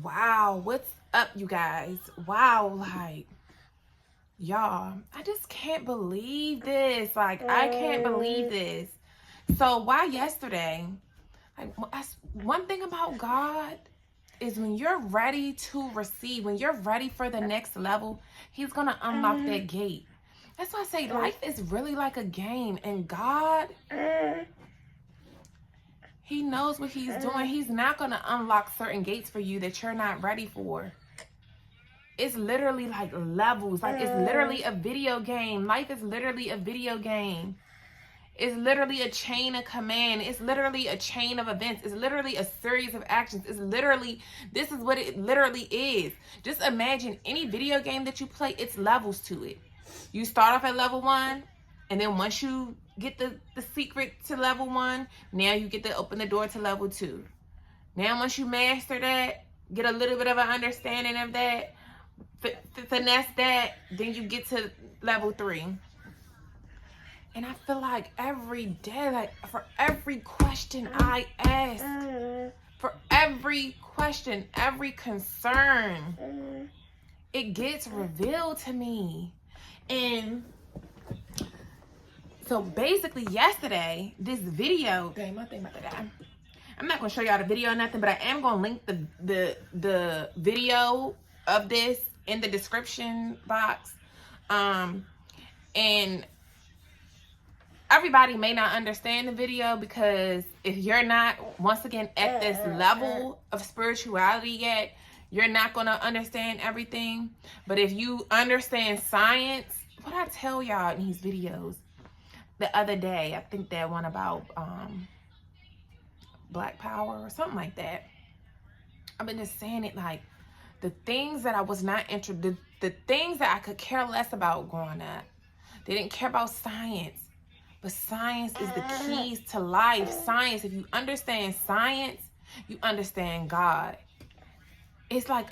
Wow, what's up, you guys? Wow, like, y'all, I just can't believe this. Like, I can't believe this. So, why yesterday? Like, one thing about God is when you're ready to receive, when you're ready for the next level, He's gonna unlock that gate. That's why I say life is really like a game, and God, He knows what He's doing. He's not gonna unlock certain gates for you that you're not ready for. It's literally like levels. Like, it's literally a video game. Life is literally a video game. It's literally a chain of command. It's literally a chain of events. It's literally a series of actions. It's literally, this is what it literally is. Just imagine any video game that you play, it's levels to it. You start off at level 1, and then once you get the secret to level 1, now you get to open the door to level 2. Now once you master that, get a little bit of an understanding of that, finesse that, then you get to level 3. And I feel like every day, like for every question I ask, for every question, every concern, it gets revealed to me. And so basically yesterday, this video, dang, my thing about to die. I'm not gonna show y'all the video or nothing, but I am gonna link the video of this in the description box. And everybody may not understand the video, because if you're not, once again, at this level of spirituality yet, you're not going to understand everything. But if you understand science, what I tell y'all in these videos the other day, I think that one about Black Power or something like that. I've been just saying it, like, the things that I was not interested, the things that I could care less about growing up. They didn't care about science. But science is the keys to life. Science, if you understand science, you understand God. It's like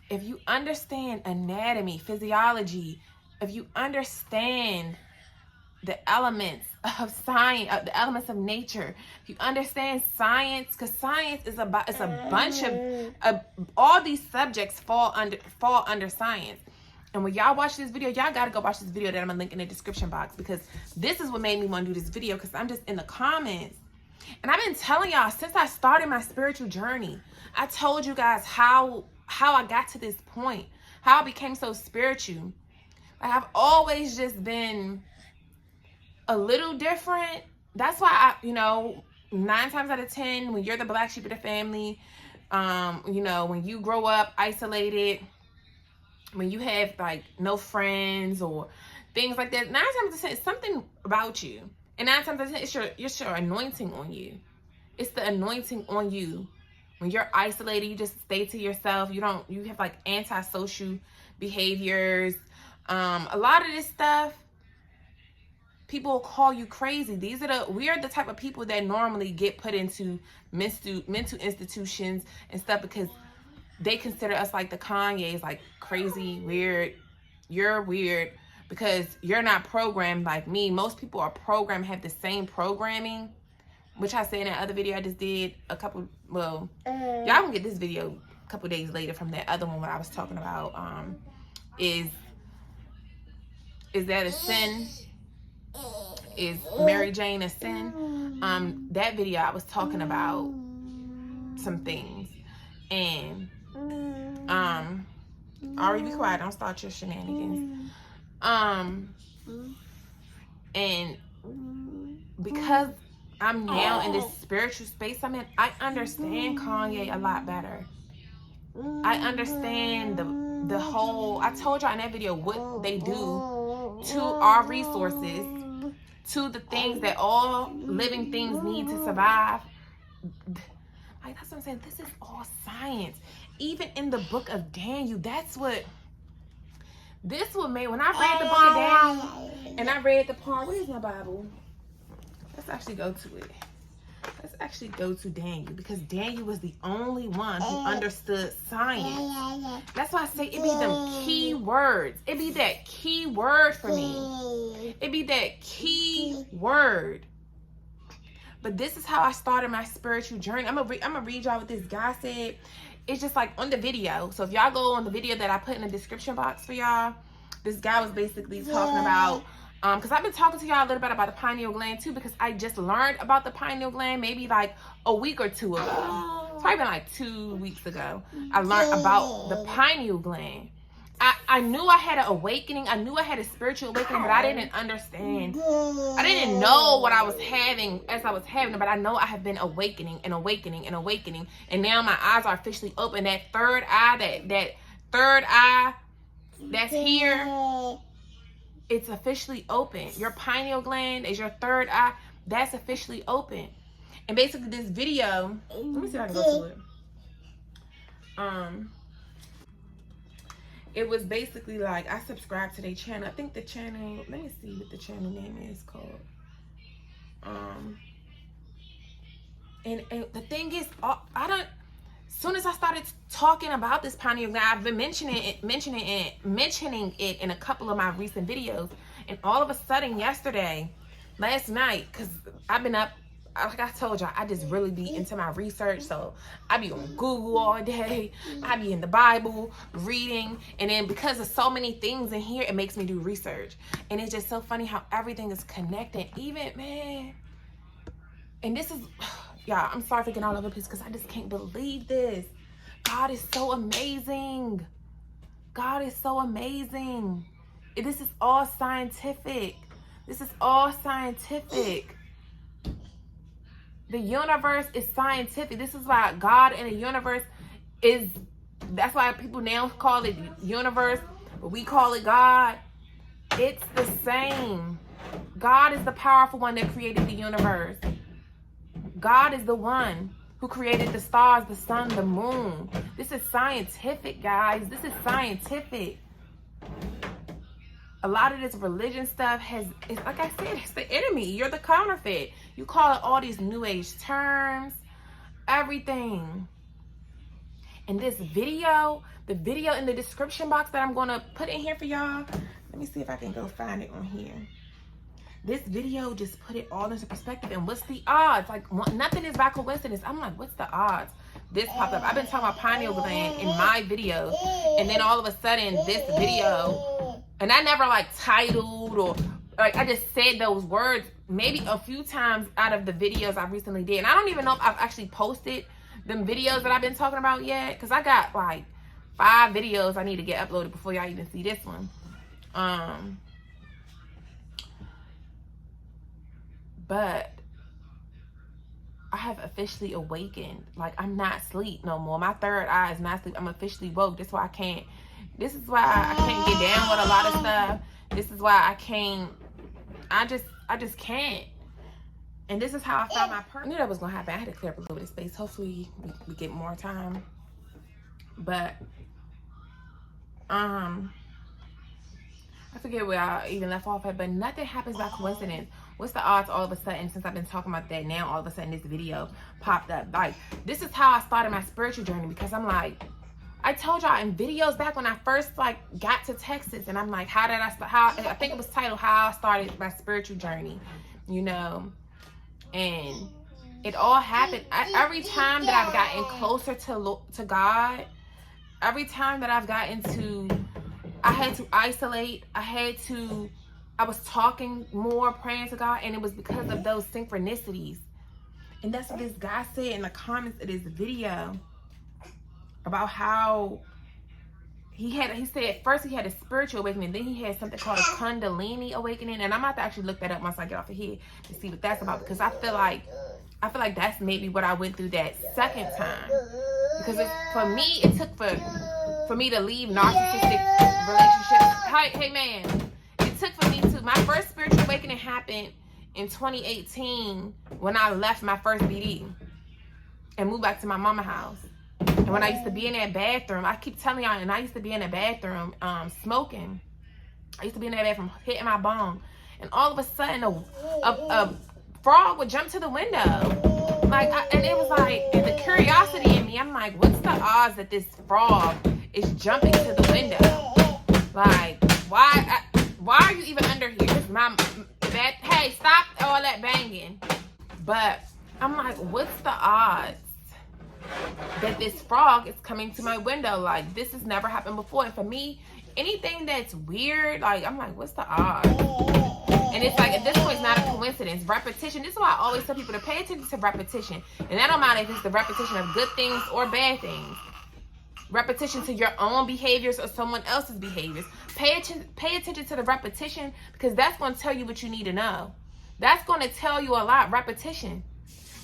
if you understand anatomy, physiology, if you understand the elements of science, the elements of nature, if you understand science, because science is about, it's a bunch of all these subjects fall under science. And when y'all watch this video, y'all gotta go watch this video that I'm gonna link in the description box, because this is what made me want to do this video, because I'm just in the comments. And I've been telling y'all since I started my spiritual journey. I told you guys how I got to this point, how I became so spiritual. Like, I've always just been a little different. That's why I, 9 times out of 10, when you're the black sheep of the family, when you grow up isolated, when you have like no friends or things like that, 9 times out of 10, it's something about you. And 9 times out of 10, it's your anointing on you. It's the anointing on you. When you're isolated, you just stay to yourself. You have like antisocial behaviors. A lot of this stuff, people will call you crazy. We are the type of people that normally get put into mental institutions and stuff, because they consider us like the Kanye's, like crazy, weird. You're weird because you're not programmed like me. Most people are programmed, have the same programming, which I said in that other video I just did y'all can get this video a couple days later from that other one, what I was talking about. Is that a sin? Is Mary Jane a sin? That video I was talking about some things. And Ari, be quiet, don't start your shenanigans. And because I'm now in this spiritual space I'm in, I understand Kanye a lot better. I understand the whole, I told y'all in that video what they do to our resources, to the things that all living things need to survive. Like, that's what I'm saying. This is all science. Even in the book of Daniel, made, when I read the book of Daniel, and I read the part, where's my Bible? Let's actually go to it. Let's actually go to Daniel, because Daniel was the only one who understood science. That's why I say it be them key words. It be that key word for me. It be that key word. But this is how I started my spiritual journey. I'm gonna read y'all what this guy said. It's just like on the video. So if y'all go on the video that I put in the description box for y'all, this guy was basically talking about, because I've been talking to y'all a little bit about the pineal gland too, because I just learned about the pineal gland maybe like a week or two ago. It's probably been like 2 weeks ago. I learned about the pineal gland. I knew I had an awakening. I knew I had a spiritual awakening, but I didn't understand. I didn't know what I was having as I was having it, but I know I have been awakening and awakening and awakening. And now my eyes are officially open. That third eye, that third eye that's here, it's officially open. Your pineal gland is your third eye. That's officially open. And basically this video, let me see if I can go to it. It was basically like, I subscribed to their channel. I think the channel, let me see what the channel name is called. And the thing is, as soon as I started talking about this pineal gland, I've been mentioning it in a couple of my recent videos. And all of a sudden last night, because I've been up, like I told y'all, I just really be into my research. So I be on Google all day. I be in the Bible reading. And then because of so many things in here, it makes me do research. And it's just so funny how everything is connected. Even, man. And this is, y'all, I'm sorry for getting all over the place because I just can't believe this. God is so amazing. God is so amazing. This is all scientific. This is all scientific. The universe is scientific. This is why God and the universe is, that's why people now call it universe, but we call it God. It's the same. God is the powerful one that created the universe. God is the one who created the stars, the sun, the moon. This is scientific, guys. This is scientific. A lot of this religion stuff it's like I said, it's the enemy. You're the counterfeit. You call it all these new age terms, everything. And this video, the video in the description box that I'm going to put in here for y'all. Let me see if I can go find it on here. This video just put it all into perspective. And what's the odds? Like, nothing is by coincidence. I'm like, what's the odds? This popped up. I've been talking about pineal gland in my videos. And then all of a sudden, this video, and I never like titled or like, I just said those words maybe a few times out of the videos I recently did. And I don't even know if I've actually posted them videos that I've been talking about yet. Because I got like 5 videos I need to get uploaded before y'all even see this one. But I have officially awakened. Like, I'm not asleep no more. My third eye is not asleep. I'm officially woke. This is why I can't get down with a lot of stuff. This is why I just can't. And this is how I found my purpose. I knew that was gonna happen. I had to clear up a little bit of space. Hopefully we get more time. But I forget where I even left off at, but nothing happens by coincidence. What's the odds all of a sudden, since I've been talking about that, now all of a sudden this video popped up? Like, this is how I started my spiritual journey, because I'm like, I told y'all in videos back when I first like got to Texas, and I'm like, I think it was titled How I Started My Spiritual Journey, you know. And it all happened every time that I've gotten closer to God. Every time that I've gotten to, I had to isolate. I was talking more, praying to God, and it was because of those synchronicities. And that's what this guy said in the comments of this video about how he said first he had a spiritual awakening, then he had something called a Kundalini awakening. And I'm about to actually look that up once I get off of here to see what that's about, because I feel like that's maybe what I went through that second time. Because for me, it took for me to leave narcissistic relationships. Hey man, it took for me to, my first spiritual awakening happened in 2018 when I left my first BD and moved back to my mama house. And when I used to be in that bathroom, I keep telling y'all, and I used to be in the bathroom smoking. I used to be in that bathroom hitting my bong, and all of a sudden a frog would jump to the window. Like, and it was like, and the curiosity in me, I'm like, what's the odds that this frog is jumping to the window? Like, why are you even under here? Hey, stop all that banging. But I'm like, what's the odds that this frog is coming to my window? Like, this has never happened before. And for me, anything that's weird, like, I'm like, what's the odds? And it's like, at this point, it's not a coincidence. Repetition. This is why I always tell people to pay attention to repetition. And that don't matter if it's the repetition of good things or bad things. Repetition to your own behaviors or someone else's behaviors. Pay attention to the repetition, because that's going to tell you what you need to know. That's going to tell you a lot. Repetition.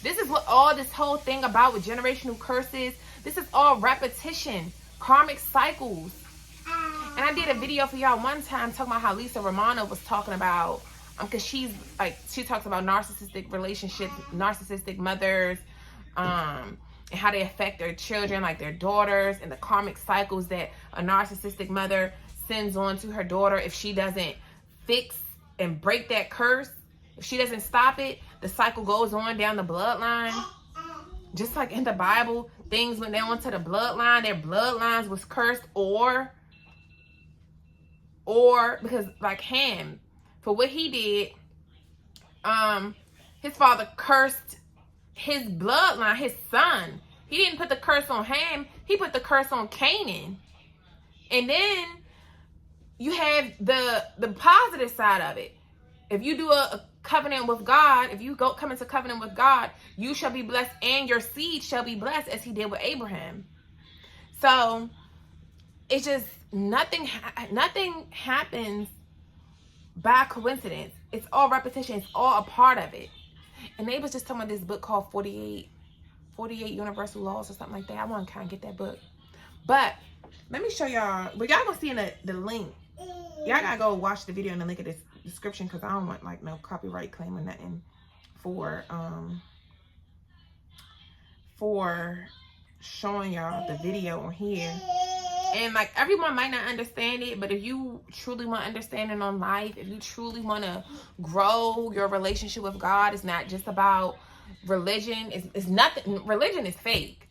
This is what all this whole thing about with generational curses. This is all repetition. Karmic cycles. And I did a video for y'all one time talking about how Lisa Romano was talking about, because she talks about narcissistic relationships, narcissistic mothers, and how they affect their children, like their daughters, and the karmic cycles that a narcissistic mother sends on to her daughter if she doesn't fix and break that curse. If she doesn't stop it, the cycle goes on down the bloodline. Just like in the Bible, things went down to the bloodline. Their bloodlines was cursed, or because like Ham, for what he did, his father cursed his bloodline, his son. He didn't put the curse on Ham. He put the curse on Canaan. And then you have the positive side of it. If you do a covenant with God, if you come into covenant with God, you shall be blessed and your seed shall be blessed, as he did with Abraham. So it's just nothing happens by coincidence. It's all repetition. It's all a part of it. And they was just talking about this book called 48 Universal Laws or something like that. I want to kind of get that book. But let me show y'all. But y'all gonna see in the link. Y'all gotta go watch the video in the link of this description, because I don't want like no copyright claim or nothing for showing y'all the video on here. And like, everyone might not understand it, but if you truly want understanding on life, if you truly want to grow your relationship with God, it's not just about religion. It's nothing. Religion is fake.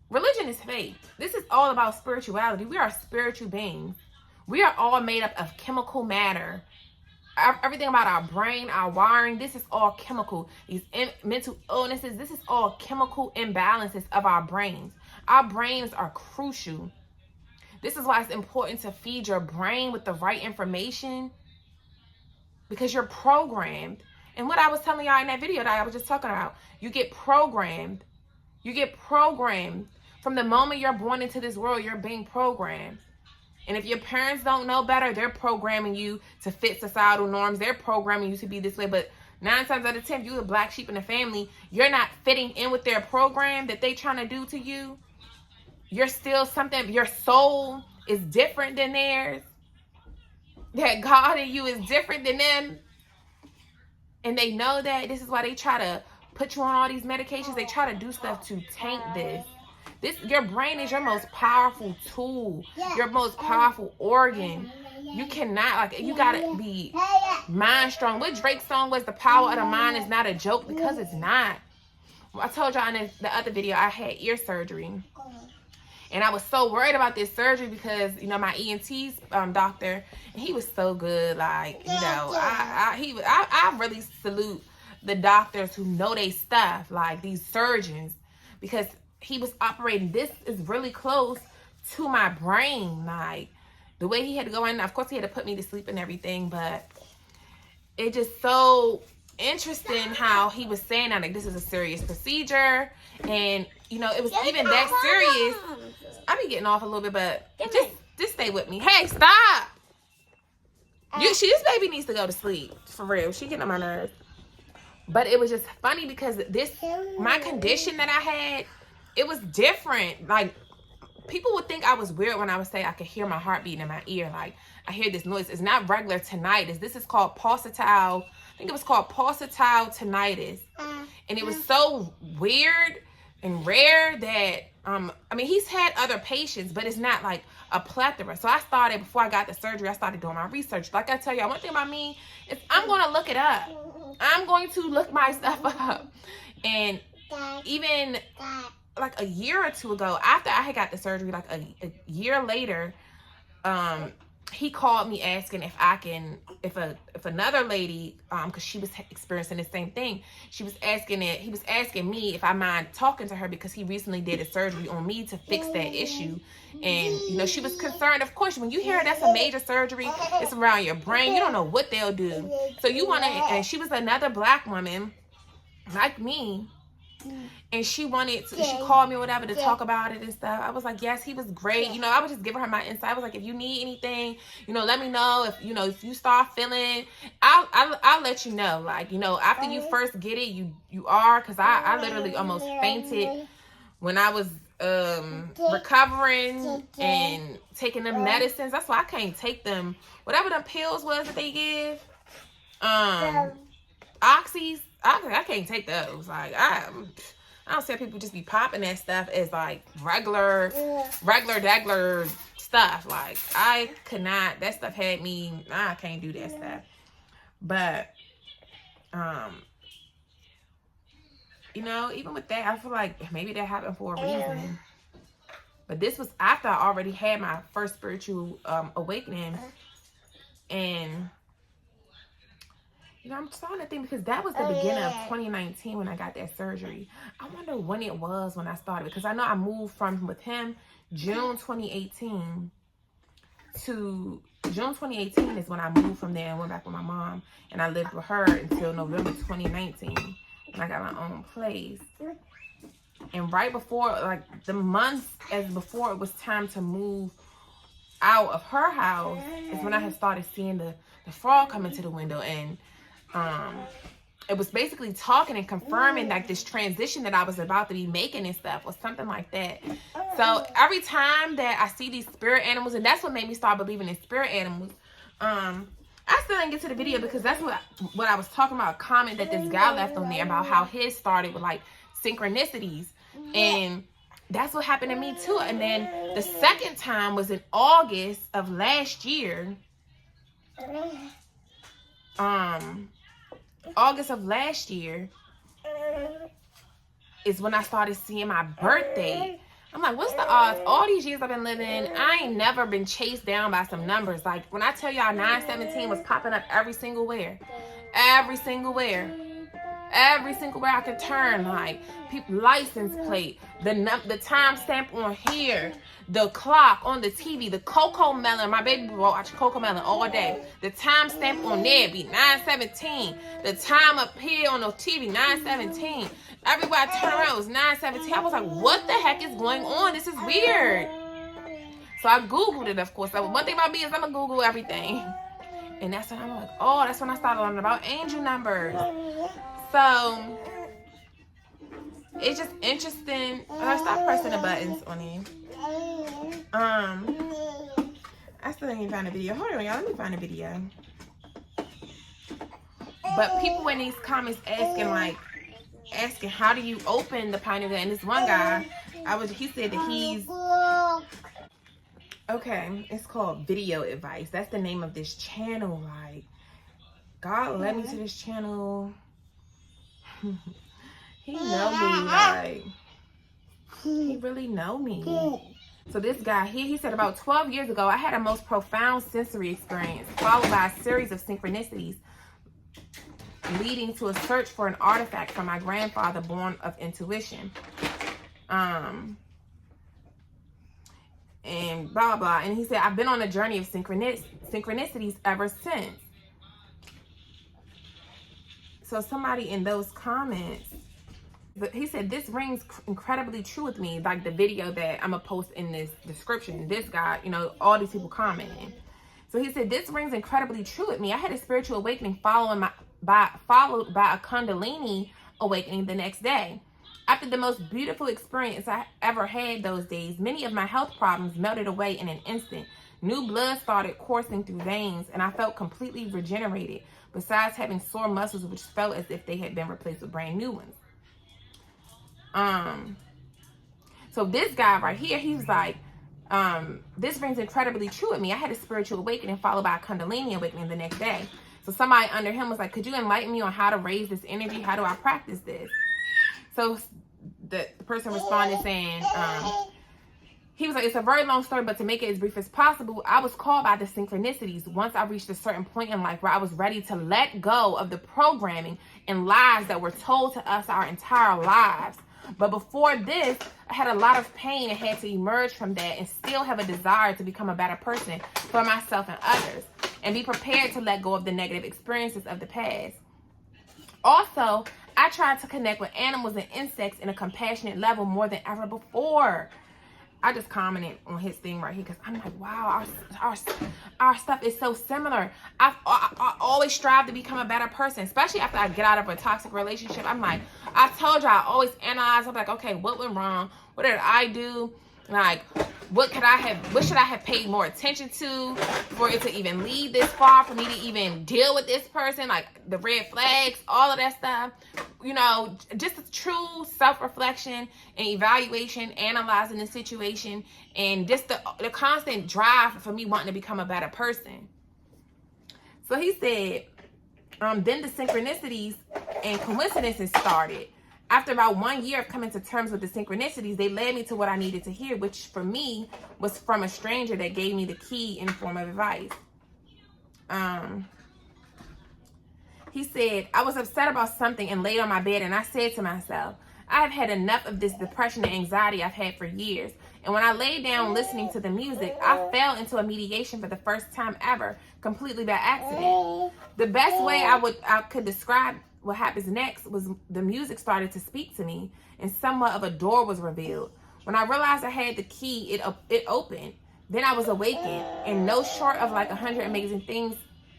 Religion is fake. This is all about spirituality. We are spiritual beings. We are all made up of chemical matter. Everything about our brain, our wiring, this is all chemical. These mental illnesses, this is all chemical imbalances of our brains. Our brains are crucial. This is why it's important to feed your brain with the right information, because you're programmed. And what I was telling y'all in that video that I was just talking about, you get programmed. You get programmed. From the moment you're born into this world, you're being programmed. And if your parents don't know better, they're programming you to fit societal norms. They're programming you to be this way. But 9 times out of 10, if you're the black sheep in the family, you're not fitting in with their program that they trying to do to you. You're still something. Your soul is different than theirs. That God in you is different than them. And they know that. This is why they try to put you on all these medications. They try to do stuff to taint this. Your brain is your most powerful tool, your most powerful organ. You cannot, you gotta be mind strong. What Drake's song was, the power of the mind is not a joke, because it's not. I told y'all in the other video, I had ear surgery. And I was so worried about this surgery because, my ENT doctor, and he was so good. Like, I really salute the doctors who know they stuff, like these surgeons, because he was operating. This is really close to my brain. Like, the way he had to go in, of course he had to put me to sleep and everything, but it just so interesting how he was saying that, like, this is a serious procedure. And, it was even that serious. I be getting off a little bit, but just stay with me. Hey, stop! This baby needs to go to sleep. For real. She getting on my nerves. But it was just funny because my condition that I had, it was different. Like, people would think I was weird when I would say I could hear my heart beating in my ear. Like, I hear this noise. It's not regular tinnitus. This is called pulsatile. I think it was called pulsatile tinnitus. And it was so weird and rare that, he's had other patients, but it's not like a plethora. So I started, before I got the surgery, I started doing my research. Like I tell y'all, one thing about me is I'm going to look it up. I'm going to look my stuff up. And even like a year or two ago, after I had got the surgery, like a year later, I he called me asking if I can, if another lady, because she was experiencing the same thing. He was asking me if I mind talking to her because he recently did a surgery on me to fix that issue. And, you know, she was concerned. Of course, when you hear that's a major surgery, it's around your brain. You don't know what they'll do. So you want to, and she was another black woman like me. And she called me or whatever to talk about it and stuff. I was like, yes, he was great. You know, I was just giving her my insight. I was like, if you need anything, you know, let me know. If, you know, if you start feeling, I'll let you know. Like, you know, after you first get it, you are. Because I literally almost fainted when I was recovering and taking them medicines. That's why I can't take them. Whatever them pills was that they give. Oxys. I can't take those. Like, I don't see how people just be popping that stuff as like regular stuff. Like, I could not. That stuff had me. I can't do that stuff. But, you know, even with that, I feel like maybe that happened for a reason. But this was after I already had my first spiritual awakening, and. You know, I'm starting to think, because that was the beginning of 2019 when I got that surgery. I wonder when it was when I started, because I know I moved with him June 2018 to June 2018 is when I moved from there and went back with my mom, and I lived with her until November 2019 when I got my own place. And right before, like the months as before it was time to move out of her house is when I had started seeing the frog come into the window, and it was basically talking and confirming like this transition that I was about to be making and stuff, or something like that. So every time that I see these spirit animals, and that's what made me start believing in spirit animals. I still didn't get to the video because that's what I was talking about, a comment that this guy left on there about how his started with like synchronicities, and that's what happened to me too. And then the second time was in August of last year. August of last year is when I started seeing my birthday. I'm like, what's the odds? All these years I've been living, I ain't never been chased down by some numbers. Like, when I tell y'all 917 was popping up every single where. Every single where I could turn, like license plate, the time stamp on here, the clock on the TV, the Coco Melon. My baby will watch Coco Melon all day. The time stamp on there be 917. The time up here on the TV 917. Everywhere I turn around it was 917. I was like, what the heck is going on? This is weird. So I Googled it, of course. So one thing about me is I'm gonna Google everything. And that's when I'm like, oh, that's when I started learning about angel numbers. So it's just interesting. Stop pressing the buttons on it. I still didn't even find a video. Hold on, y'all. Let me find a video. But people in these comments asking how do you open the pineal gland? And this one guy, he said that he's okay. It's called Video Advice. That's the name of this channel. Like, God led me to this channel. He know me, like, he really know me. So this guy here, he said, about 12 years ago, I had a most profound sensory experience, followed by a series of synchronicities, leading to a search for an artifact from my grandfather born of intuition. And blah, blah. And he said, I've been on a journey of synchronicities ever since. So somebody in those comments, he said, this rings incredibly true with me. Like the video that I'm going to post in this description. This guy, you know, all these people commenting. So he said, this rings incredibly true with me. I had a spiritual awakening followed by a Kundalini awakening the next day. After the most beautiful experience I ever had those days, many of my health problems melted away in an instant. New blood started coursing through veins, and I felt completely regenerated, besides having sore muscles which felt as if they had been replaced with brand new ones. So this guy right here, he's like, this rings incredibly true with me. I had a spiritual awakening followed by a Kundalini awakening the next day. So somebody under him was like, could you enlighten me on how to raise this energy? How do I practice this? So the person responded saying, he was like, it's a very long story, but to make it as brief as possible, I was called by the synchronicities once I reached a certain point in life where I was ready to let go of the programming and lies that were told to us our entire lives. But before this, I had a lot of pain and had to emerge from that and still have a desire to become a better person for myself and others, and be prepared to let go of the negative experiences of the past. Also, I tried to connect with animals and insects in a compassionate level more than ever before. I just commented on his thing right here because I'm like, wow, our stuff is so similar. I always strive to become a better person, especially after I get out of a toxic relationship. I'm like, I told you, I always analyze. I'm like, okay, what went wrong? What did I do? Like, what should I have paid more attention to for it to even lead this far, for me to even deal with this person? Like the red flags, all of that stuff. You know, just a true self-reflection and evaluation, analyzing the situation, and just the constant drive for me wanting to become a better person. So he said, then the synchronicities and coincidences started. After about 1 year of coming to terms with the synchronicities, they led me to what I needed to hear, which for me was from a stranger that gave me the key in the form of advice. He said, I was upset about something and laid on my bed, and I said to myself, I have had enough of this depression and anxiety I've had for years. And when I laid down listening to the music, I fell into a mediation for the first time ever, completely by accident. The best way I could describe what happens next was the music started to speak to me, and somewhat of a door was revealed. When I realized I had the key, it opened. Then I was awakened, and no short of like 100 amazing things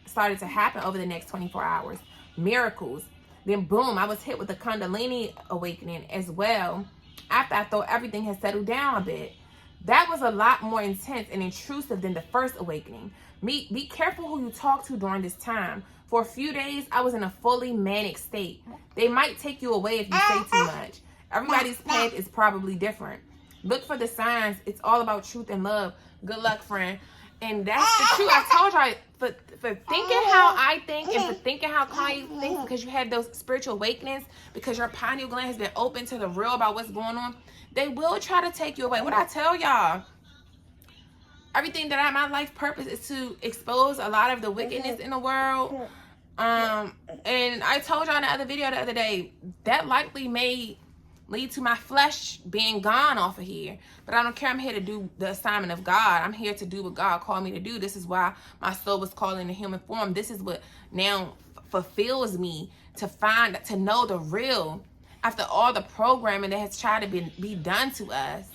started to happen over the next 24 hours. Miracles. Then boom, I was hit with a Kundalini awakening as well, after I thought everything had settled down a bit. That was a lot more intense and intrusive than the first awakening. Be careful who you talk to during this time. For a few days, I was in a fully manic state. They might take you away if you say too much. Everybody's path is probably different. Look for the signs. It's all about truth and love. Good luck, friend. And that's the truth. I told y'all, for thinking how I think and for thinking how Kanye thinks, because you have those spiritual awakenings, because your pineal gland has been open to the real about what's going on, they will try to take you away. What I tell y'all, everything that my life purpose is to expose a lot of the wickedness in the world. And I told y'all in the other video the other day, that likely may lead to my flesh being gone off of here. But I don't care. I'm here to do the assignment of God. I'm here to do what God called me to do. This is why my soul was called in the human form. This is what now fulfills me, to know the real after all the programming that has tried to be done to us.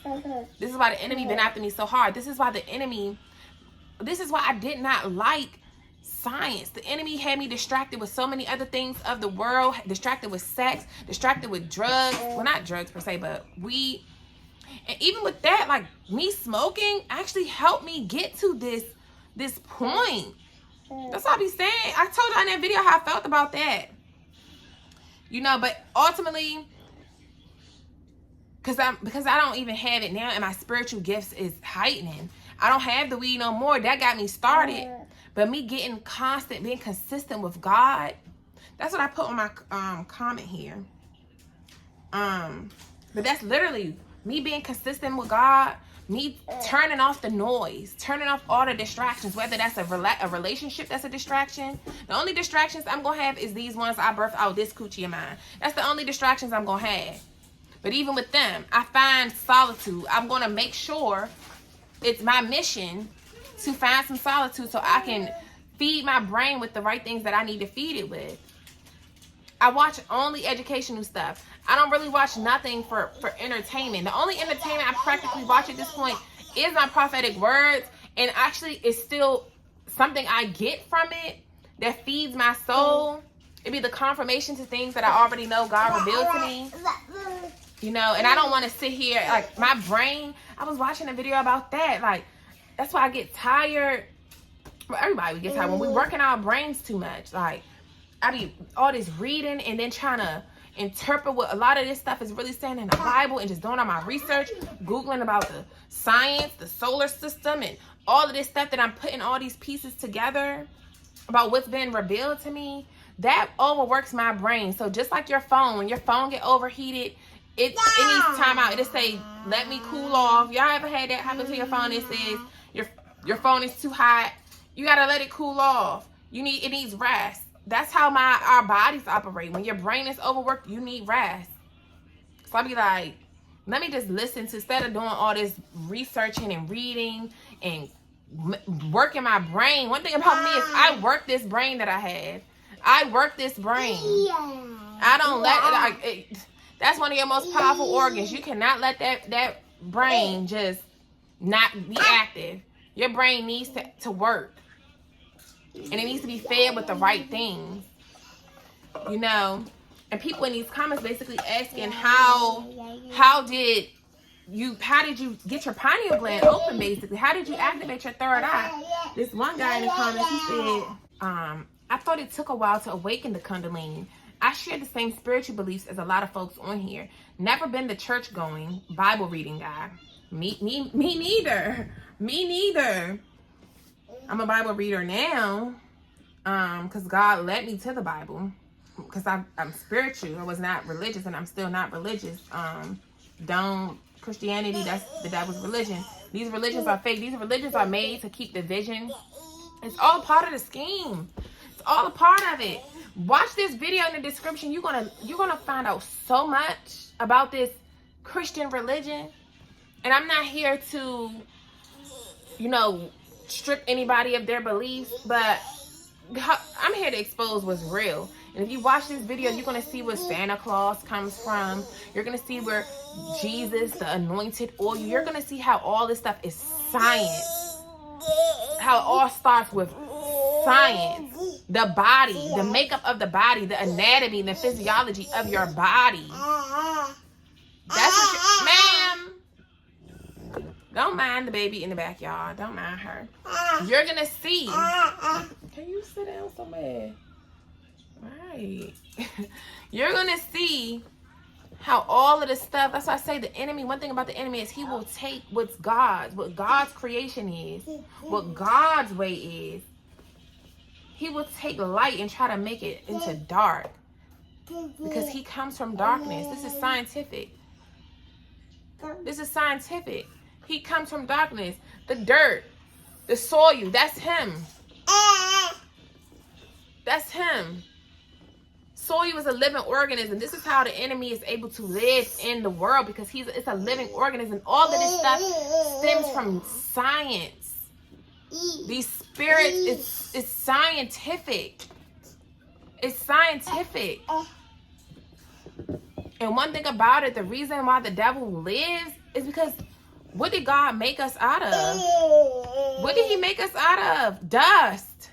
This is why the enemy been after me so hard. This is why I did not like science. The enemy had me distracted with so many other things of the world, distracted with sex, distracted with drugs. Well, not drugs per se, but weed. And even with that, like me smoking actually helped me get to this point. That's what I be saying. I told y'all in that video how I felt about that. You know, but ultimately, because I don't even have it now and my spiritual gifts is heightening. I don't have the weed no more. That got me started. But me getting being consistent with God, that's what I put on my comment here. But that's literally me being consistent with God, me turning off the noise, turning off all the distractions, whether that's a relationship that's a distraction. The only distractions I'm going to have is these ones I birthed out, this coochie of mine. That's the only distractions I'm going to have. But even with them, I find solitude. I'm going to make sure it's my mission to find some solitude so I can feed my brain with the right things that I need to feed it with. I watch only educational stuff. I don't really watch nothing for entertainment. The only entertainment I practically watch at this point is my prophetic words, and actually it's still something I get from it that feeds my soul. It'd be the confirmation to things that I already know God revealed to me. You know, and I don't want to sit here, like my brain, I was watching a video about that. Like, that's why I get tired. Well, everybody gets tired when we working our brains too much. Like, I be all this reading and then trying to interpret what a lot of this stuff is really saying in the Bible and just doing all my research, Googling about the science, the solar system, and all of this stuff that I'm putting all these pieces together about what's been revealed to me. That overworks my brain. So just like your phone, when your phone get overheated it needs time out. It'll say, let me cool off. Y'all ever had that happen to your phone? It says your phone is too hot. You gotta let it cool off. It needs rest. That's how our bodies operate. When your brain is overworked, you need rest. So I'll be like, let me just listen to, instead of doing all this researching and reading and working my brain. One thing about me is I work this brain that I have. I work this brain. I don't let it, that's one of your most powerful organs. You cannot let that brain just not be active. Your brain needs to work. And it needs to be fed with the right things. You know? And people in these comments basically asking how did you get your pineal gland open, basically? How did you activate your third eye? This one guy in the comments, he said, I thought it took a while to awaken the Kundalini. I share the same spiritual beliefs as a lot of folks on here. Never been the church going, Bible reading guy. Me neither. Me neither. I'm a Bible reader now, because God led me to the Bible. Because I'm spiritual. I was not religious, and I'm still not religious. Christianity, that's the devil's religion. These religions are fake. These religions are made to keep division. It's all part of the scheme. It's all a part of it. Watch this video in the description. You're gonna find out so much about this Christian religion. And I'm not here to, strip anybody of their beliefs, but I'm here to expose what's real. And if you watch this video, you're going to see where Santa Claus comes from. You're going to see where Jesus, the anointed oil, you're going to see how all this stuff is science. How it all starts with science. The body, the makeup of the body, the anatomy, the physiology of your body. That's what ma'am. Don't mind the baby in the backyard. Don't mind her. You're going to see. Can you sit down somewhere? Right. You're going to see how all of this stuff, that's why I say the enemy, one thing about the enemy is he will take what God's creation is, what God's way is. He will take light and try to make it into dark because he comes from darkness. This is scientific. This is scientific. He comes from darkness. The dirt, the soil, that's him. That's him. Soil is a living organism. This is how the enemy is able to live in the world, because it's a living organism. All of this stuff stems from science. These spirits, it's scientific. It's scientific. And one thing about it, the reason why the devil lives is because what did God make us out of? What did he make us out of? Dust.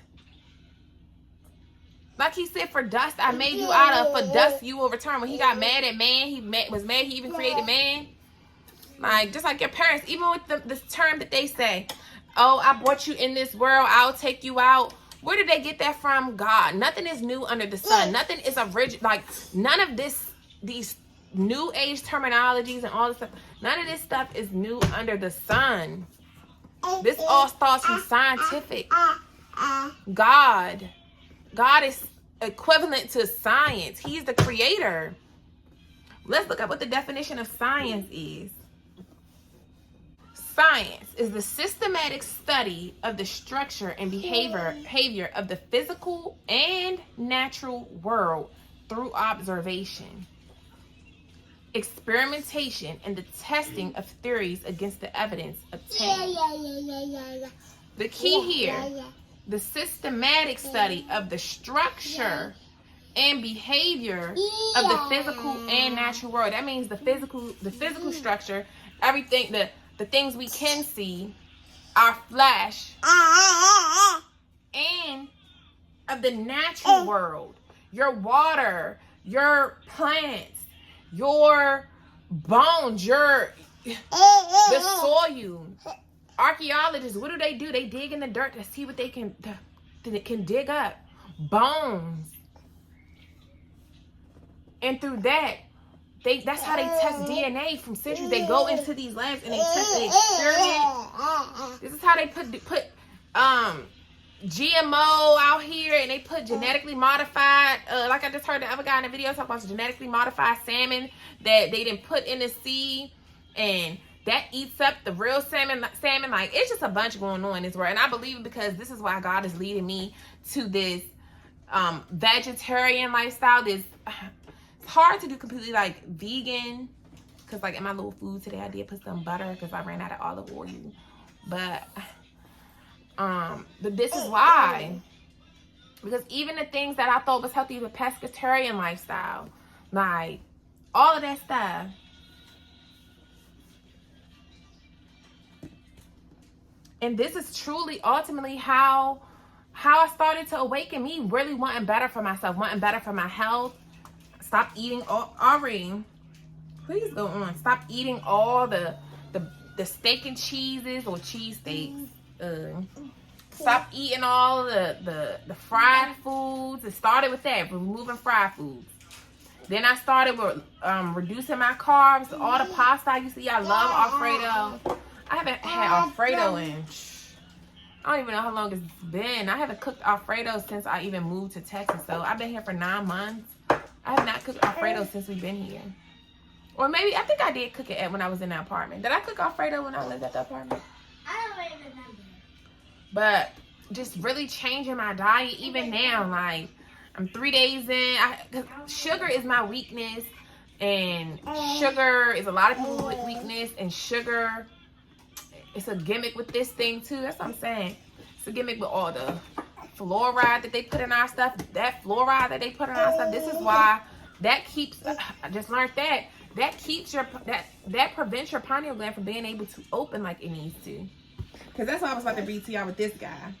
Like he said, for dust I made you out of, for dust you will return. When he got mad at man, he even created man. Like, just like your parents, even with this term that they say, oh, I brought you in this world, I'll take you out. Where did they get that from? God. Nothing is new under the sun. Nothing is original. Like, none of these new age terminologies and all this stuff, none of this stuff is new under the sun. This all starts from scientific. God is equivalent to science. He's the creator. Let's look at what the definition of science is. Science is the systematic study of the structure and behavior of the physical and natural world through observation, experimentation, and the testing of theories against the evidence obtained. The key here, the systematic study of the structure and behavior of the physical and natural world. That means the physical structure, everything, the things we can see, our flesh, and of the natural world, your water, your plants, your bones, the soil. Archaeologists, what do? They dig in the dirt to see what they can dig up. Bones. And through that, that's how they test DNA from centuries. They go into these labs and they test, they experiment. This is how they put GMO out here, and they put genetically modified, like I just heard the other guy in the video talk about genetically modified salmon that they didn't put in the sea, and that eats up the real salmon. Like, it's just a bunch going on in this world, and I believe it because this is why God is leading me to this vegetarian lifestyle. It's hard to do completely like vegan, because like in my little food today I did put some butter because I ran out of olive oil, but this is why, because even the things that I thought was healthy, the pescatarian lifestyle, like all of that stuff, and this is truly ultimately how I started to awaken me, really wanting better for myself, wanting better for my health. Stop eating already. Please go on. Stop eating all the steak and cheeses or cheesesteaks. Stop eating all the fried foods. It started with that, removing fried foods. Then I started with reducing my carbs, all the pasta I used to eat. I love Alfredo. I haven't had Alfredo in, I don't even know how long it's been. I haven't cooked Alfredo since I even moved to Texas. So I've been here for 9 months. I have not cooked Alfredo since we've been here. Or maybe, I think I did cook it when I was in the apartment. Did I cook Alfredo when I lived at the apartment? I don't even remember. But just really changing my diet even now. Like, I'm 3 days in. Sugar is my weakness. And sugar is a lot of people's weakness. And sugar, it's a gimmick with this thing too. That's what I'm saying. It's a gimmick with all the fluoride that they put in our stuff. That fluoride that they put in our stuff. This is why that keeps, I just learned that keeps your, that prevents your pineal gland from being able to open like it needs to. Because that's why I was about to read to y'all with this guy.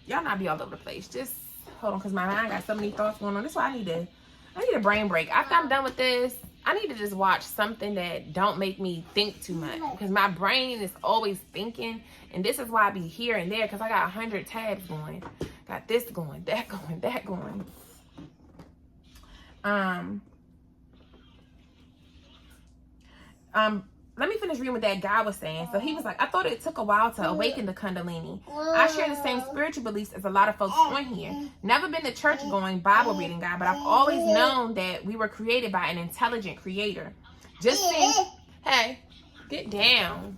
Y'all not be all over the place. Just hold on, because my mind got so many thoughts going on. That's why I need a brain break. After I'm done with this, I need to just watch something that don't make me think too much. Because my brain is always thinking. And this is why I be here and there. Because I got 100 tabs going. Got this going, that going, that going. Let me finish reading what that guy was saying. So he was like, I thought it took a while to awaken the Kundalini. I share the same spiritual beliefs as a lot of folks on here. Never been the church going Bible reading guy, but I've always known that we were created by an intelligent creator. Just seeing, hey, get down.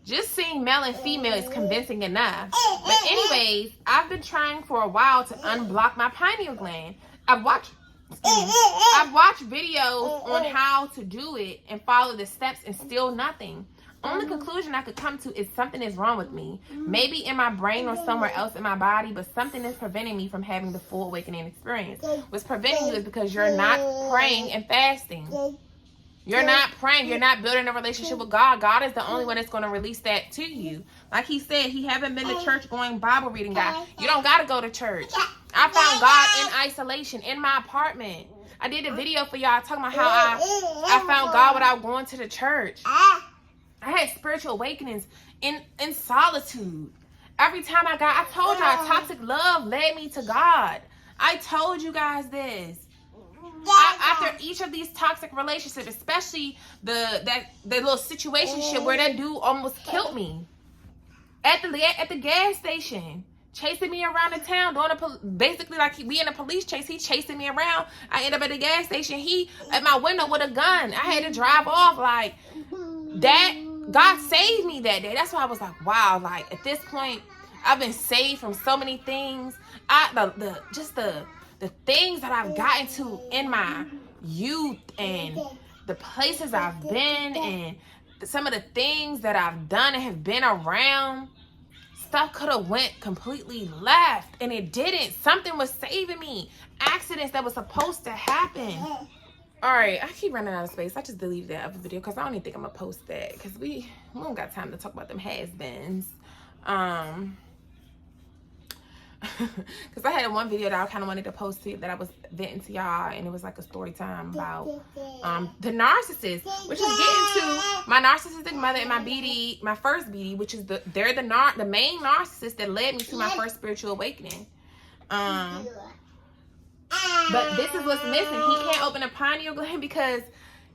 Just seeing male and female is convincing enough. But anyways, I've been trying for a while to unblock my pineal gland. I've watched videos on how to do it and follow the steps and still nothing. Only conclusion I could come to is something is wrong with me. Maybe in my brain or somewhere else in my body, but something is preventing me from having the full awakening experience. What's preventing you is because you're not praying and fasting. You're not praying. You're not building a relationship with God. God is the only one that's going to release that to you. Like he said, he haven't been to church going Bible reading guy. You don't got to go to church. I found God in isolation in my apartment. I did a video for y'all talking about how I found God without going to the church. I had spiritual awakenings in solitude. Every time I told y'all, toxic love led me to God. I told you guys this. After each of these toxic relationships, especially the little situationship where that dude almost killed me at the gas station, chasing me around the town, basically like we in a police chase. He chasing me around. I end up at the gas station. He at my window with a gun. I had to drive off. Like that. God saved me that day. That's why I was like, wow. Like at this point, I've been saved from so many things. The things that I've gotten to in my youth and the places I've been and some of the things that I've done and have been around, stuff could have went completely left and it didn't. Something was saving me. Accidents that was supposed to happen. All right, I keep running out of space. I just deleted that other video because I don't even think I'm going to post that because we don't got time to talk about them has-beens. Because I had one video that I kind of wanted to post to you that I was venting to y'all, and it was like a story time about the narcissist, which is getting to my narcissistic mother and my first BD, which is they're the main narcissist that led me to my first spiritual awakening. But this is what's missing. He can't open a pineal gland because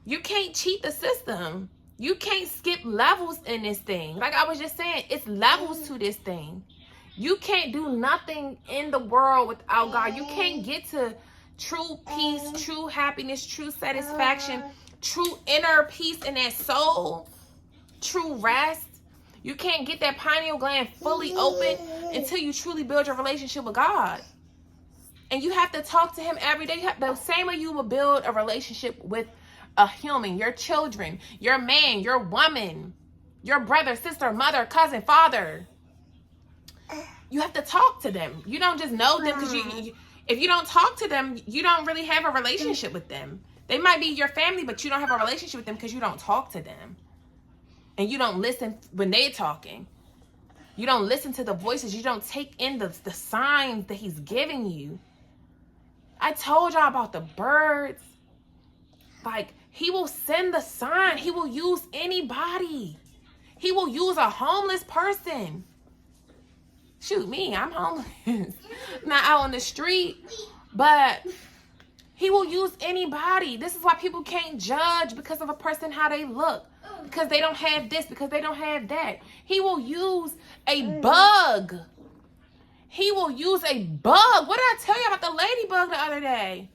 you can't cheat the system. You can't skip levels in this thing. Like I was just saying, it's levels to this thing. You can't do nothing in the world without God. You can't get to true peace, true happiness, true satisfaction, true inner peace in that soul, true rest. You can't get that pineal gland fully open until you truly build your relationship with God. And you have to talk to him every day. The same way you will build a relationship with a human, your children, your man, your woman, your brother, sister, mother, cousin, father. You have to talk to them. You don't just know them because if you don't talk to them, you don't really have a relationship with them. They might be your family, but you don't have a relationship with them because you don't talk to them. And you don't listen when they're talking. You don't listen to the voices. You don't take in the signs that he's giving you. I told y'all about the birds. Like, he will send the sign. He will use anybody. He will use a homeless person. Shoot, me, I'm homeless. Not out on the street. But he will use anybody. This is why people can't judge because of a person, how they look. Because they don't have this, because they don't have that. He will use a bug. He will use a bug. What did I tell you about the ladybug the other day?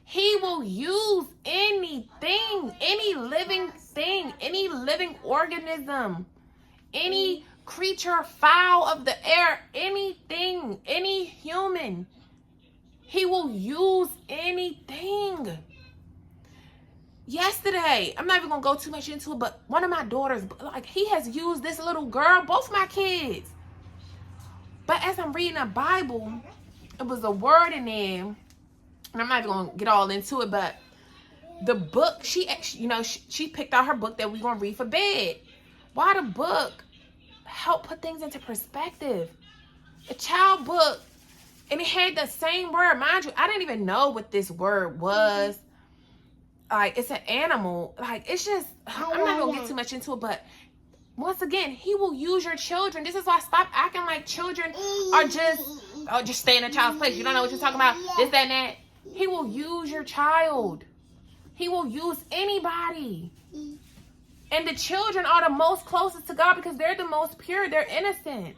He will use anything, any living thing, any living organism, any creature, fowl of the air, anything, any human. He will use anything. Yesterday, I'm not even going to go too much into it, but one of my daughters, like, he has used this little girl, both my kids. But as I'm reading the Bible, it was a word in there, and I'm not even going to get all into it, but the book, she picked out her book that we're going to read for bed. Why the book help put things into perspective? A child book, and it had the same word. Mind you, I didn't even know what this word was. Like, it's an animal. Like, it's just, I'm not going to get too much into it, but once again, he will use your children. This is why stop acting like children are just stay in a child's place. You don't know what you're talking about. This, that, and that. He will use your child. He will use anybody. And the children are the most closest to God because they're the most pure. They're innocent.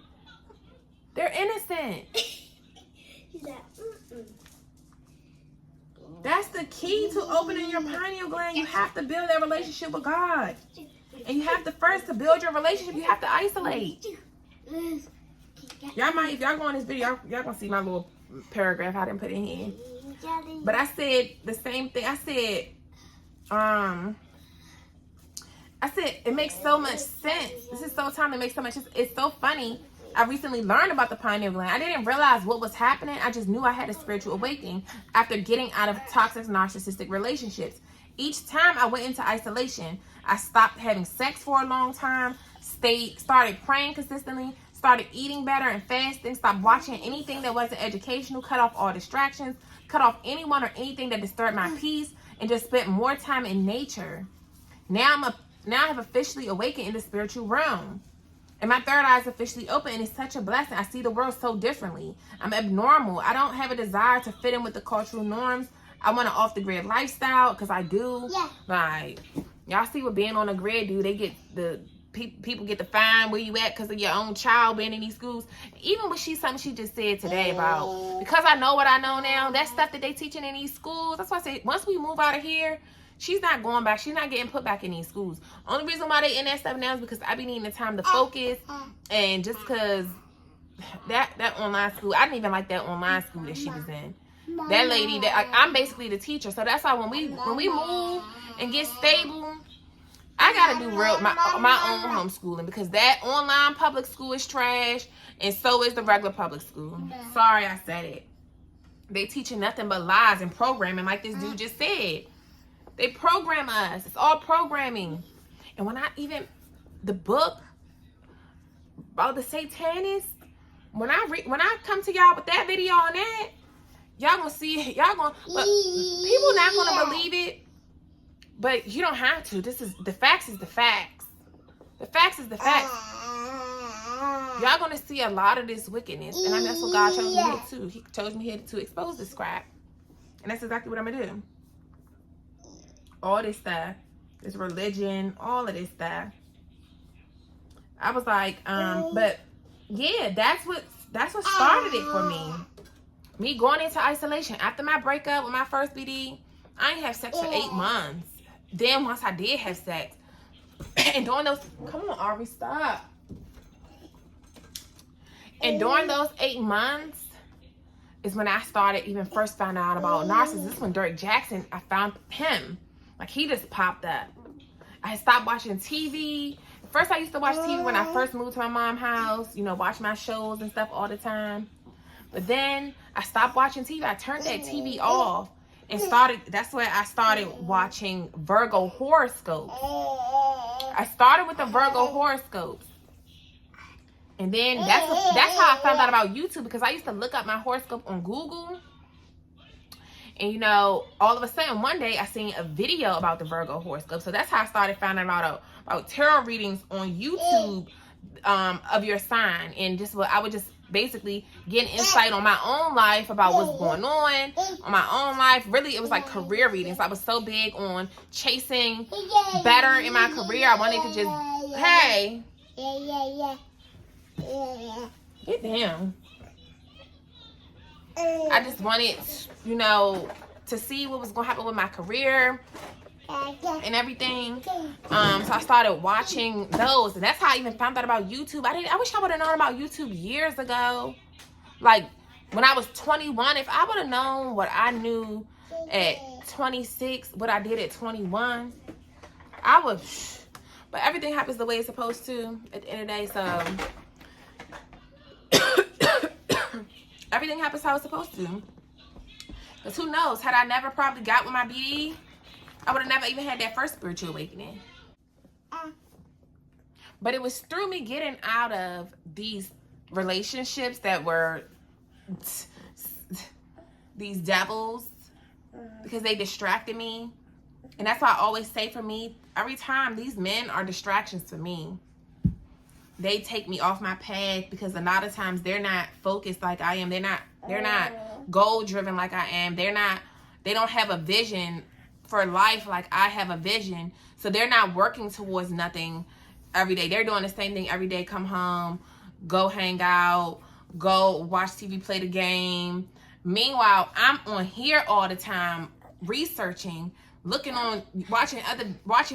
They're innocent. That's the key to opening your pineal gland. You have to build that relationship with God. And you have to first, to build your relationship, you have to isolate. Y'all might, if y'all go on this video, y'all gonna see my little paragraph I didn't put in here. But I said the same thing. I said it makes so much sense. This is so time. It makes so much sense. It's so funny. I recently learned about the pineal gland. I didn't realize what was happening. I just knew I had a spiritual awakening after getting out of toxic narcissistic relationships. Each time I went into isolation, I stopped having sex for a long time, started praying consistently, started eating better and fasting, stopped watching anything that wasn't educational, cut off all distractions, cut off anyone or anything that disturbed my peace, and just spent more time in nature. Now I have officially awakened in the spiritual realm. And my third eye is officially open, and it's such a blessing. I see the world so differently. I'm abnormal. I don't have a desire to fit in with the cultural norms. I want an off-the-grid lifestyle, because I do. Yeah. Like, y'all see what being on the grid do. They get people get to find where you at because of your own child being in these schools. Even with something she just said today about, because I know what I know now, that stuff that they teaching in these schools, that's why I say, once we move out of here, she's not going back. She's not getting put back in these schools. Only reason why they in that stuff now is because I be needing the time to focus, and just because that online school, I didn't even like that online school that she was in. That lady, I'm basically the teacher, so that's why when we move and get stable, I gotta do my own homeschooling, because that online public school is trash, and so is the regular public school. Sorry I said it. They teaching nothing but lies and programming, like this dude just said. They program us. It's all programming. And when the book about the Satanists, when I come to y'all with that video on that, y'all gonna see, people not gonna believe it, but you don't have to. The facts is the facts. The facts is the facts. Y'all gonna see a lot of this wickedness, and that's what God chose me here to do. He chose me here to expose this crap, and that's exactly what I'm gonna do. All this stuff, this religion, all of this stuff. I was like, but yeah, that's what started it for me. Me going into isolation after my breakup with my first BD. I ain't have sex for 8 months. Then once I did have sex, and during those, come on, Ari, stop. And during those 8 months is when I started even first finding out about narcissists. This is when Derek Jackson, I found him. Like, he just popped up. I stopped watching TV. First, I used to watch TV when I first moved to my mom's house, you know, watch my shows and stuff all the time. But then I stopped watching TV. I turned that TV off and that's where I started watching Virgo horoscopes. I started with the Virgo horoscopes. And then that's how I found out about YouTube, because I used to look up my horoscope on Google. And, you know, all of a sudden, one day, I seen a video about the Virgo horoscope. So that's how I started finding out about tarot readings on YouTube of your sign. And just I would just basically get an insight on my own life about what's going on my own life. Really, it was like career readings. I was so big on chasing better in my career. I wanted to just, hey. Get down. I just wanted, you know, to see what was going to happen with my career and everything. So I started watching those. And that's how I even found out about YouTube. I wish I would have known about YouTube years ago. Like, when I was 21, if I would have known what I knew at 26, what I did at 21, I would. But everything happens the way it's supposed to at the end of the day, so everything happens how it's supposed to. Because who knows, had I never probably got with my BD, I would have never even had that first spiritual awakening. But it was through me getting out of these relationships that were these devils, because they distracted me. And that's why I always say, for me, every time, these men are distractions for me. They take me off my path, because a lot of times they're not focused like I am. They're not goal driven like I am. They don't have a vision for life like I have a vision. So they're not working towards nothing every day. They're doing the same thing every day. Come home, go hang out, go watch TV, play the game. Meanwhile, I'm on here all the time researching, watching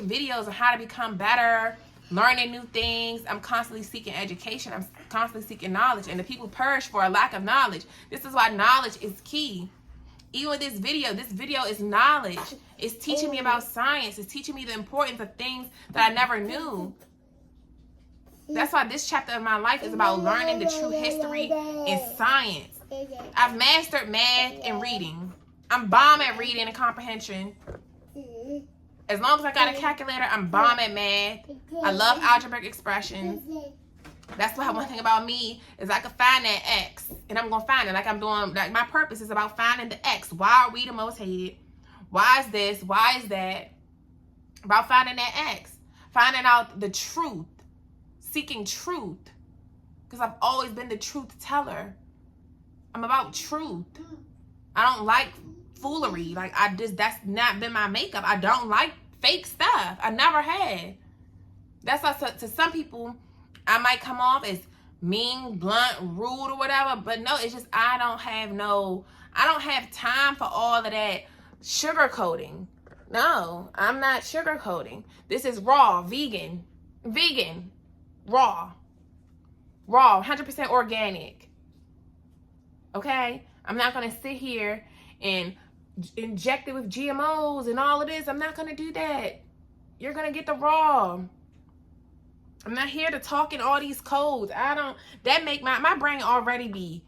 videos on how to become better, learning new things. I'm constantly seeking education. I'm constantly seeking knowledge. And the people perish for a lack of knowledge. This is why knowledge is key. Even with this video is knowledge. It's teaching me about science. It's teaching me the importance of things that I never knew. That's why this chapter of my life is about learning the true history and science. I've mastered math and reading. I'm bomb at reading and comprehension. As long as I got a calculator, I'm bomb at math. I love algebraic expressions. That's why one thing about me is I can find that X, and I'm gonna find it. Like I'm doing, like my purpose is about finding the X. Why are we the most hated? Why is this? Why is that? About finding that X, finding out the truth, seeking truth, because I've always been the truth teller. I'm about truth. I don't like foolery. Like that's not been my makeup. I don't like fake stuff. I never had. That's why to some people, I might come off as mean, blunt, rude, or whatever. But no, it's just I don't have time for all of that sugarcoating. No, I'm not sugarcoating. This is raw, vegan, raw, 100% organic. Okay? I'm not going to sit here and inject it with GMOs and all of this. I'm not going to do that. You're going to get the raw. I'm not here to talk in all these codes. That make my brain already be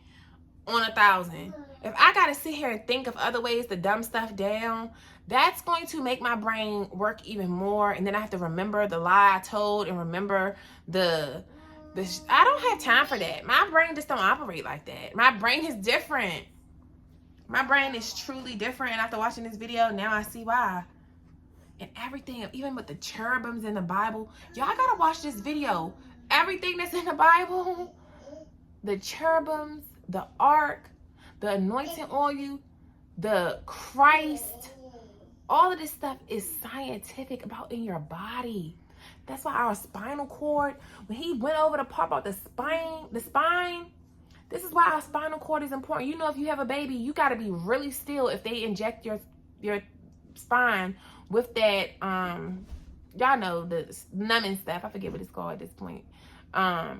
on 1,000. If I got to sit here and think of other ways to dumb stuff down, that's going to make my brain work even more. And then I have to remember the lie I told and remember I don't have time for that. My brain just don't operate like that. My brain is different. My brain is truly different. And after watching this video, now I see why. And everything, even with the cherubims in the Bible, y'all gotta watch this video. Everything that's in the Bible, the cherubims, the ark, the anointing oil, the Christ, all of this stuff is scientific about in your body. That's why our spinal cord, when he went over the part about the spine, this is why our spinal cord is important. You know, if you have a baby, you got to be really still if they inject your spine with that, y'all know, the numbing stuff. I forget what it's called at this point. Yeah,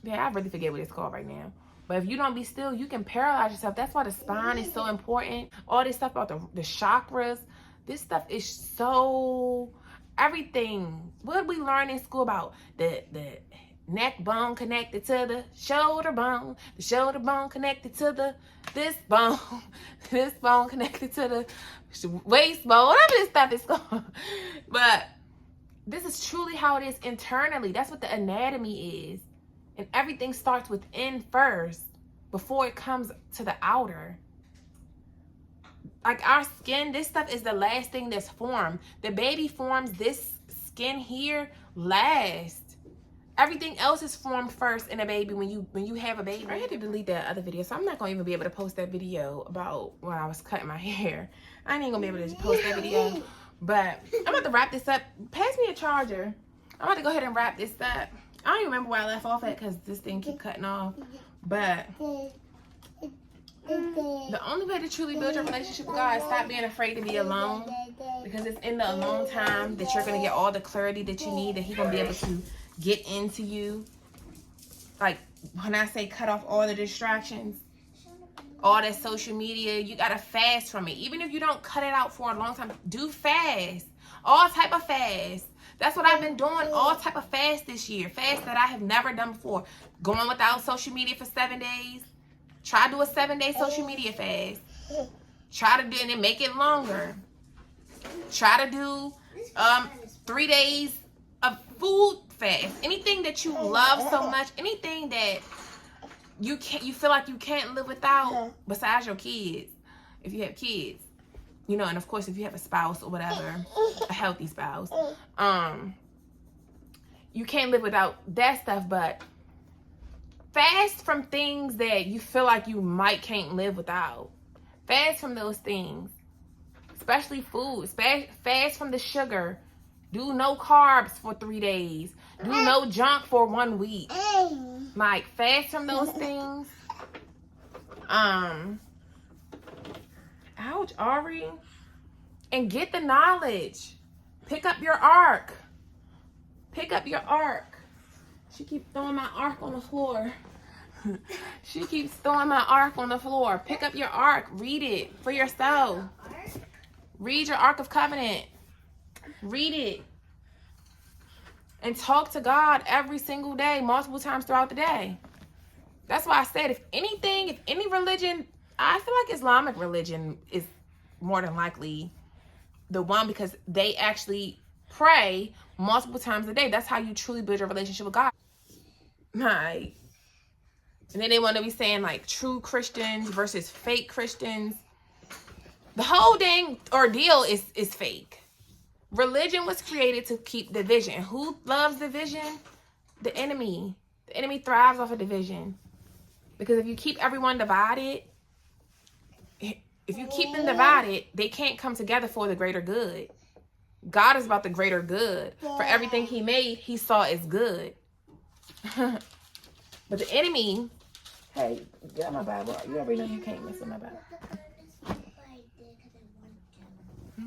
I really forget what it's called right now. But if you don't be still, you can paralyze yourself. That's why the spine is so important. All this stuff about the chakras, this stuff is so everything. What did we learn in school about the neck bone connected to the shoulder bone connected to this bone connected to the waist bone, whatever this stuff is called. But this is truly how it is internally. That's what the anatomy is. And everything starts within first before it comes to the outer. Like our skin, this stuff is the last thing that's formed. The baby forms, this skin here last. Everything else is formed first in a baby when you have a baby. I had to delete that other video, so I'm not gonna even be able to post that video about when I was cutting my hair. I ain't gonna be able to post that video. But I'm about to wrap this up. Pass me a charger. I'm about to go ahead and wrap this up. I don't even remember where I left off at because this thing keep cutting off. But the only way to truly build your relationship with God is stop being afraid to be alone. Because it's in the alone time that you're going to get all the clarity that you need, that He's going to be able to get into you. Like when I say cut off all the distractions, all that social media, you got to fast from it. Even if you don't cut it out for a long time, do fast. All type of fast. That's what I've been doing, all type of fast this year. Fast that I have never done before. Going without social media for 7 days. Try to do a 7-day social media fast. Try to do it and then make it longer. Try to do 3 days of food fast. Anything that you love so much, anything that you feel like you can't live without besides your kids, if you have kids. You know, and of course, if you have a spouse or whatever, a healthy spouse, you can't live without that stuff. But fast from things that you feel like you can't live without. Fast from those things, especially food. Fast from the sugar. Do no carbs for 3 days. Do no junk for 1 week. Like, fast from those things. Ouch, Ari. And get the knowledge. Pick up your ark. Pick up your ark. She keeps throwing my ark on the floor. She keeps throwing my ark on the floor. Pick up your ark. Read it for yourself. Read your Ark of Covenant. Read it. And talk to God every single day, multiple times throughout the day. That's why I said, if any religion, I feel like Islamic religion is more than likely the one, because they actually pray multiple times a day. That's how you truly build your relationship with God. Right. And then they want to be saying like true Christians versus fake Christians. The whole dang ordeal is fake. Religion was created to keep division. Who loves division? The enemy. The enemy thrives off of division. Because if you keep everyone divided, if you keep them divided, they can't come together for the greater good. God is about the greater good. For everything He made, He saw as good. But the enemy, hey, get my Bible. You already know you can't mess with my Bible.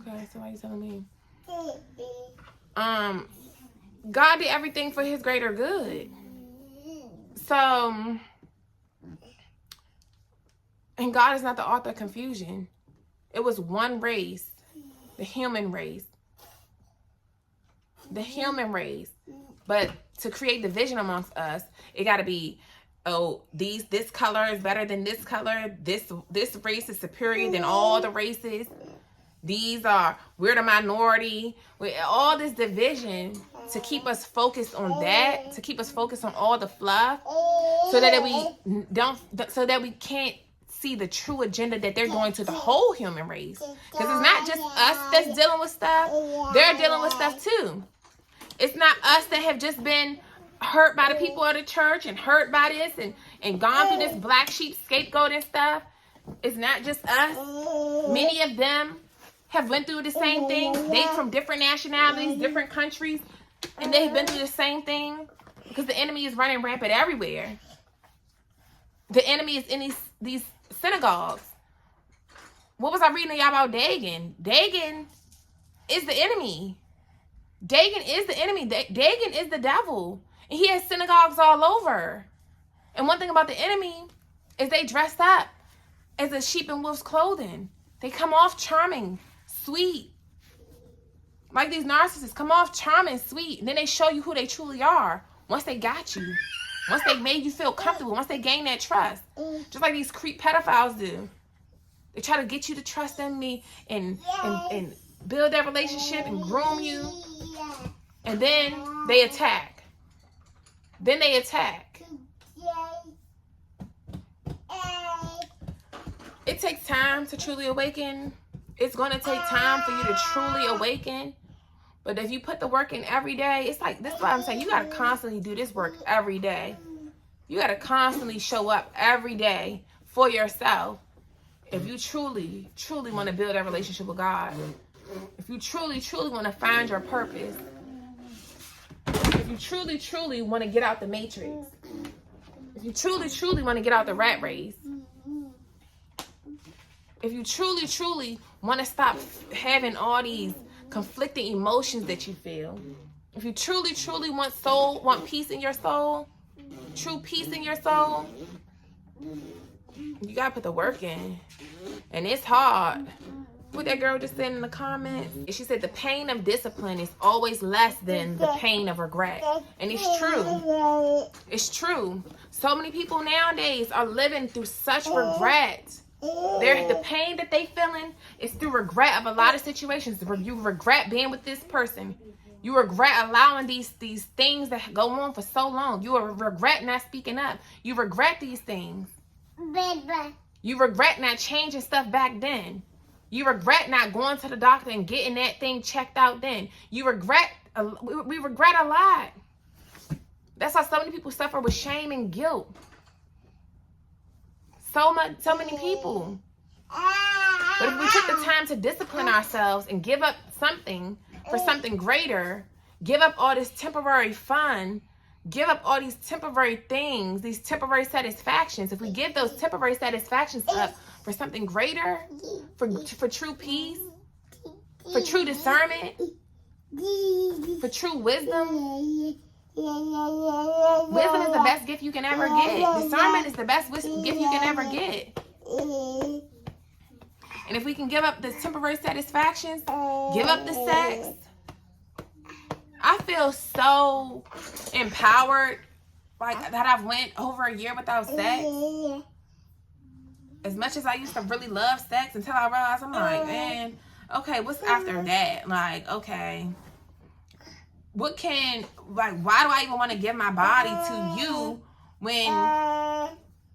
Okay, so why are you telling me? God did everything for His greater good. So, and God is not the author of confusion. It was one race, the human race. The human race. But to create division amongst us, it got to be, oh, this color is better than this color. This race is superior than all the races. We're the minority. With all this division to keep us focused on that, to keep us focused on all the fluff, so that we can't see the true agenda that they're doing to the whole human race. Because it's not just us that's dealing with stuff. They're dealing with stuff too. It's not us that have just been hurt by the people of the church and hurt by this and gone through this black sheep scapegoat and stuff. It's not just us. Many of them have went through the same thing. They from different nationalities, different countries. and they've been through the same thing, because the enemy is running rampant everywhere. The enemy is in these synagogues. What was I reading to y'all about Dagon? Dagon is the enemy. Dagon is the enemy. Dagon is the devil. And he has synagogues all over. And one thing about the enemy is they dressed up as a sheep in wolf's clothing. They come off charming, sweet. Like these narcissists come off charming, sweet. And then they show you who they truly are once they got you. Once they made you feel comfortable. Once they gain that trust. Just like these creep pedophiles do. They try to get you to trust in me and build that relationship and groom you. And then they attack. Then they attack. It takes time to truly awaken. It's going to take time for you to truly awaken. But if you put the work in every day, it's like, this is what I'm saying. You got to constantly do this work every day. You got to constantly show up every day for yourself. If you truly, truly want to build that relationship with God. If you truly, truly want to find your purpose. If you truly, truly want to get out the matrix. If you truly, truly want to get out the rat race. If you truly, truly want to stop having all these conflicting emotions that you feel. If you truly, truly want peace in your soul, true peace in your soul, you gotta put the work in. And it's hard. What that girl just said in the comments, she said the pain of discipline is always less than the pain of regret. And it's true. It's true. So many people nowadays are living through such regret. The pain that they feeling is through regret of a lot of situations. You regret being with this person. You regret allowing these things that go on for so long. You regret not speaking up. You regret these things. You regret not changing stuff back then. You regret not going to the doctor and getting that thing checked out then. We regret a lot. That's why so many people suffer with shame and guilt. So many people. But if we took the time to discipline ourselves and give up something for something greater, give up all this temporary fun, give up all these temporary things, these temporary satisfactions, if we give those temporary satisfactions up for something greater, for true peace, for true discernment, for true wisdom. Wisdom is the best gift you can ever get. Discernment is the best gift you can ever get. And if we can give up the temporary satisfactions, give up the sex, I feel so empowered, like that I've went over a year without sex. As much as I used to really love sex, until I realized, I'm like, man, okay, what's after that? Like, okay, why do I even want to give my body to you when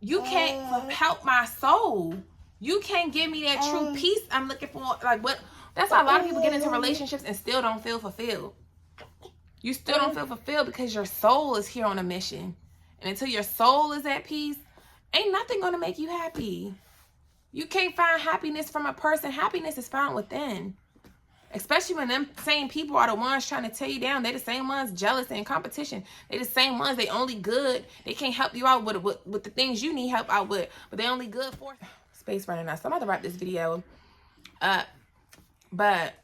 you can't help my soul? You can't give me that true peace I'm looking for. Like, what? That's why a lot of people get into relationships and still don't feel fulfilled. You still don't feel fulfilled because your soul is here on a mission. And until your soul is at peace, ain't nothing going to make you happy. You can't find happiness from a person. Happiness is found within. Especially when them same people are the ones trying to tear you down. They're the same ones jealous and in competition. They're the same ones. They only good. They can't help you out with the things you need help out with. But they only good for space running out. So I'm about to wrap this video up. But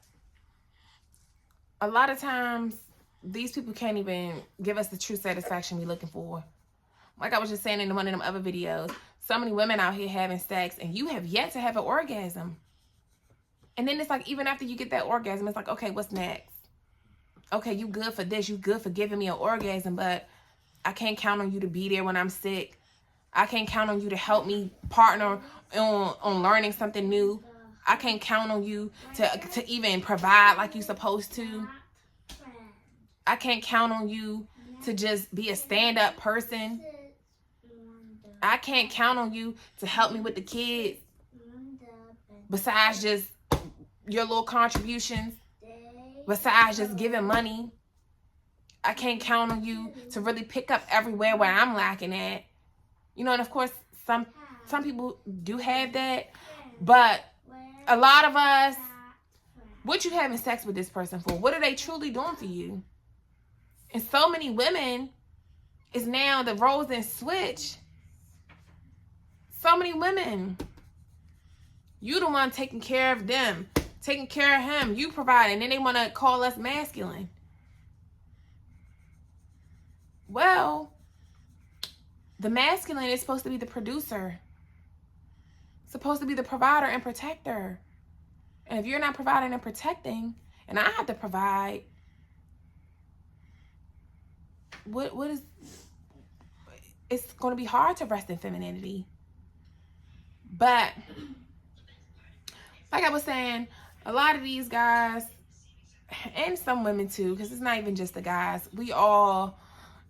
a lot of times, these people can't even give us the true satisfaction we're looking for. Like I was just saying in one of them other videos, so many women out here having sex and you have yet to have an orgasm. And then it's like, even after you get that orgasm, it's like, okay, what's next? Okay, you good for this. You good for giving me an orgasm, but I can't count on you to be there when I'm sick. I can't count on you to help me partner on learning something new. I can't count on you to even provide like you're supposed to. I can't count on you to just be a stand-up person. I can't count on you to help me with the kids. Besides just your little contributions. Besides just giving money. I can't count on you to really pick up everywhere where I'm lacking at. You know, and of course, some people do have that. But a lot of us, what you having sex with this person for? What are they truly doing for you? And so many women is now the roles and switch. So many women. You the one taking care of them, taking care of him, you provide, and then they want to call us masculine. Well, the masculine is supposed to be the producer, supposed to be the provider and protector. And if you're not providing and protecting, and I have to provide, what is, it's going to be hard to rest in femininity. But like I was saying, a lot of these guys, and some women too, because it's not even just the guys, we all,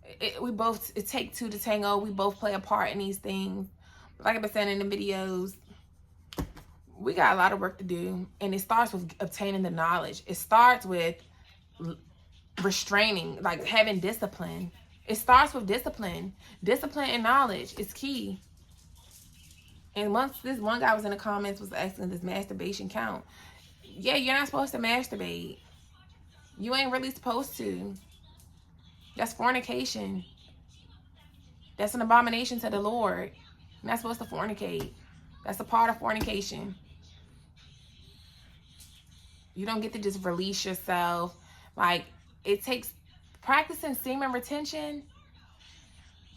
it take two to tango. We both play a part in these things. But like I've been saying in the videos, we got a lot of work to do. And it starts with obtaining the knowledge. It starts with restraining, like having discipline. It starts with discipline. Discipline and knowledge is key. And once this one guy was in the comments was asking, does masturbation count? Yeah, you're not supposed to masturbate. You ain't really supposed to. That's fornication. That's an abomination to the Lord. You're not supposed to fornicate. That's a part of fornication. You don't get to just release yourself. Like, it takes practicing semen retention.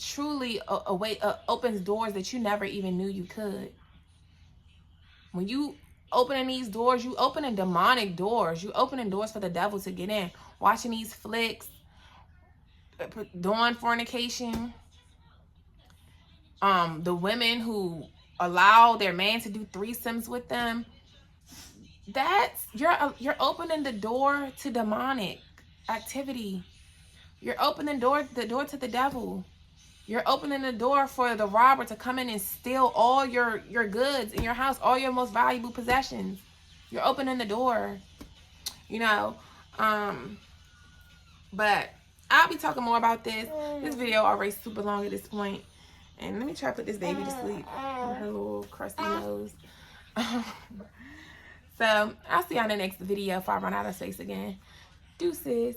Truly opens doors that you never even knew you could. When you opening these doors, you opening demonic doors. You opening doors for the devil to get in. Watching these flicks, doing fornication. The women who allow their man to do threesomes with them. That's you're opening the door to demonic activity. You're opening the door to the devil. You're opening the door for the robber to come in and steal all your goods in your house, all your most valuable possessions. You're opening the door, you know. But I'll be talking more about this. This video already super long at this point. And let me try to put this baby to sleep with her little crusty nose. So I'll see you on the next video if I run out of space again. Deuces.